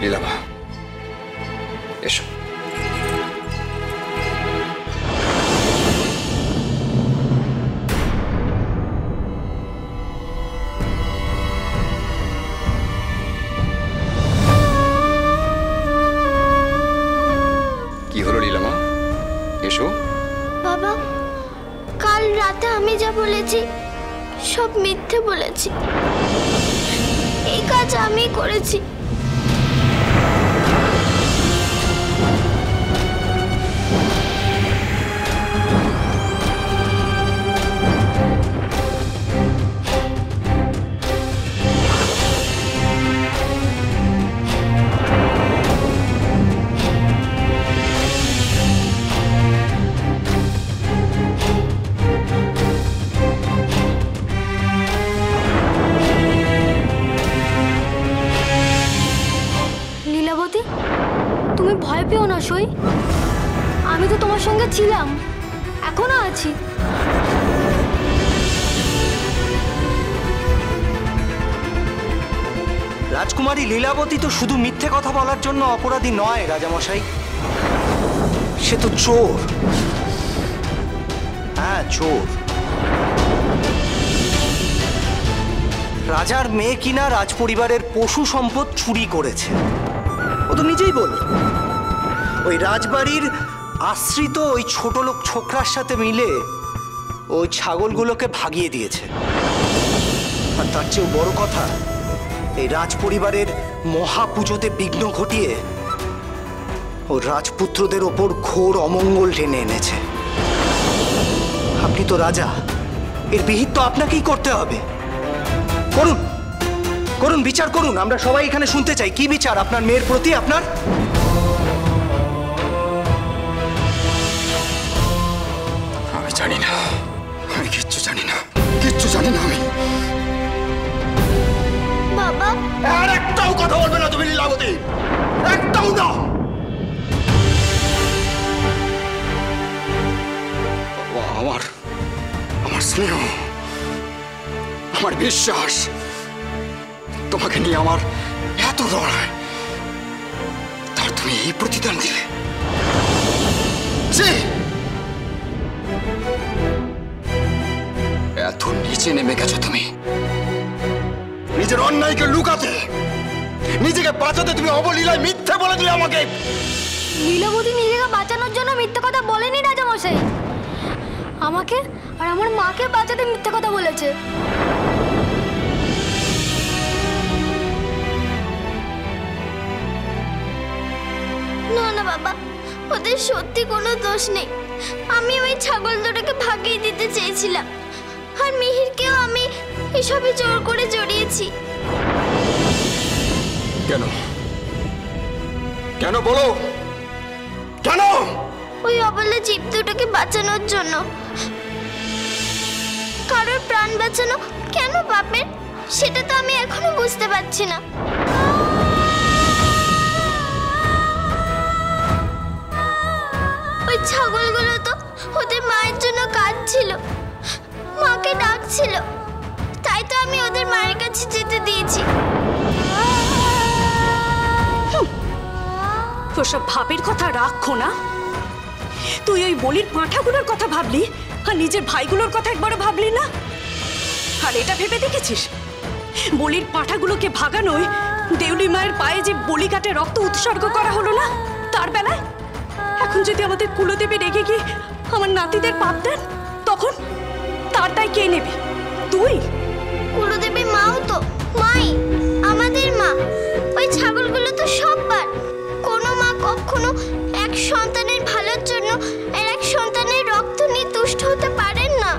লীলামা, এসো। কি হলো লীলামা, এসো। বাবা, কাল রাতে আমি যা বলেছি সব মিথ্যে বলেছি। এই কাজ আমি করেছি। তুমি ভয় পেও না সই, আমি তো তোমার সঙ্গে ছিলাম, এখনো আছি। রাজকুমারী লীলাবতী তো শুধু মিথ্যে কথা বলার জন্য অপরাধী নয় রাজামশাই, সে তো চোর। হ্যাঁ, চোর। রাজার মেয়ে কিনা রাজপরিবারের পশু সম্পদ চুরি করেছে। ও তো নিজেই বল, ওই রাজবাড়ির আশ্রিত ওই ছোট লোক ছোকরার সাথে মিলে ওই ছাগলগুলোকে ভাগিয়ে দিয়েছে। আর তার চেয়েও বড় কথা, এই রাজপরিবারের মহাপুজোতে বিঘ্ন ঘটিয়ে ও রাজপুত্রদের ওপর ঘোর অমঙ্গল টেনে এনেছে। আপনি তো রাজা, এর বিহিত তো আপনাকেই করতে হবে। করুন, করুন, বিচার করুন। আমরা সবাই এখানে শুনতে চাই, কি বিচার আপনার মেয়ের প্রতি আপনার? আমি জানি না, আমি কিচ্ছু জানি না, কিচ্ছু জানি না আমি। বাবা, আর একটাও কথা বলবে না তুমি লীলাবতী, একটাও না। আমার স্নেহ, আমার বিশ্বাস, তোমাকে নিয়ে আমার এত লড়াই, তার তুমি এই প্রতিদান দিলে। এত নিচে নেমে গেছো তুমি, নিজের অন্যায়কে লুকাতে, নিজেকে বাঁচাতে তুমি অবলীলায় মিথ্যে বলে দিলে আমাকে। লীলাবতী নিজেকে বাঁচানোর জন্য মিথ্যে কথা বলেনি রাজামশাই, আমাকে আর আমার মাকে বাঁচাতে মিথ্যে কথা বলেছে। না না বাবা, ওদের সত্যি কোনো দোষ নেই। আমি ওই ছাগল দুটোকে ভাগিয়ে দিতে চেয়েছিলাম, আর মিহিরকেও আমি এসবে জোর করে জড়িয়েছি। কেন? কেন বলো, কেন? ওই অবলা জীব দুটোকে বাঁচানোর জন্য। কারোর প্রাণ বাঁচানো কেন পাপের, সেটা তো আমি এখনো বুঝতে পারছি না। ওই ছাগলগুলো তো ওদের মায়ের জন্য কাঁদছিল, মাকে ডাকছিল, তাই তো আমি ওদের মায়ের কাছে যেতে দিয়েছি। ওসব ভাবের কথা রাখো না। তুই ওই বলির পাঁঠাগুলোর কথা ভাবলি, আর নিজের ভাইগুলোর কথা একবারও ভাবলি না। আর এটা ভেবে দেখেছিস বলির পাঁঠাগুলোকে ভাগানোয় দেউলি মায়ের পায়ে যে বলি কাটে রক্ত উৎসর্গ করা হলো না, তার বেলায় এখন যদি আমাদের কুলদেবী রেগে গিয়ে আমার নাতিদের পাপ দেন, তখন তার দায় কে নেবে? তুই? কুলদেবীর মাও তো মাই, আমাদের মা। ওই ছাগলগুলো তো সববার। কোনো মা কখনো এক সন্তানের ভালোর জন্য আর এক সন্তানের রক্ত নিয়ে তুষ্ট হতে পারেন না।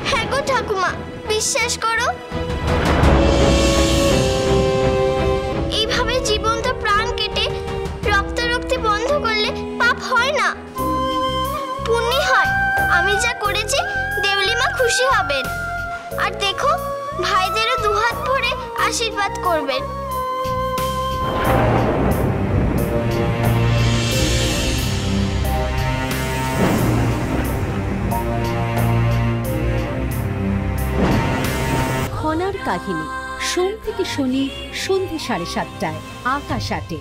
হ্যাঁ গো ঠাকুমা, বিশ্বাস করো, এইভাবে জীবন্ত প্রাণ কেটে রক্তারক্তি বন্ধ করলে পাপ হয় না, পুণ্য হয়। আমি যা করেছি দেউলি মা খুশি হবেন, আর দেখো ভাইদেরও দুহাত ভরে আশীর্বাদ করবেন। আমার কাহিনী, সোম থেকে শনি সন্ধ্যে 7:30টায়, আকাশ 8-এ।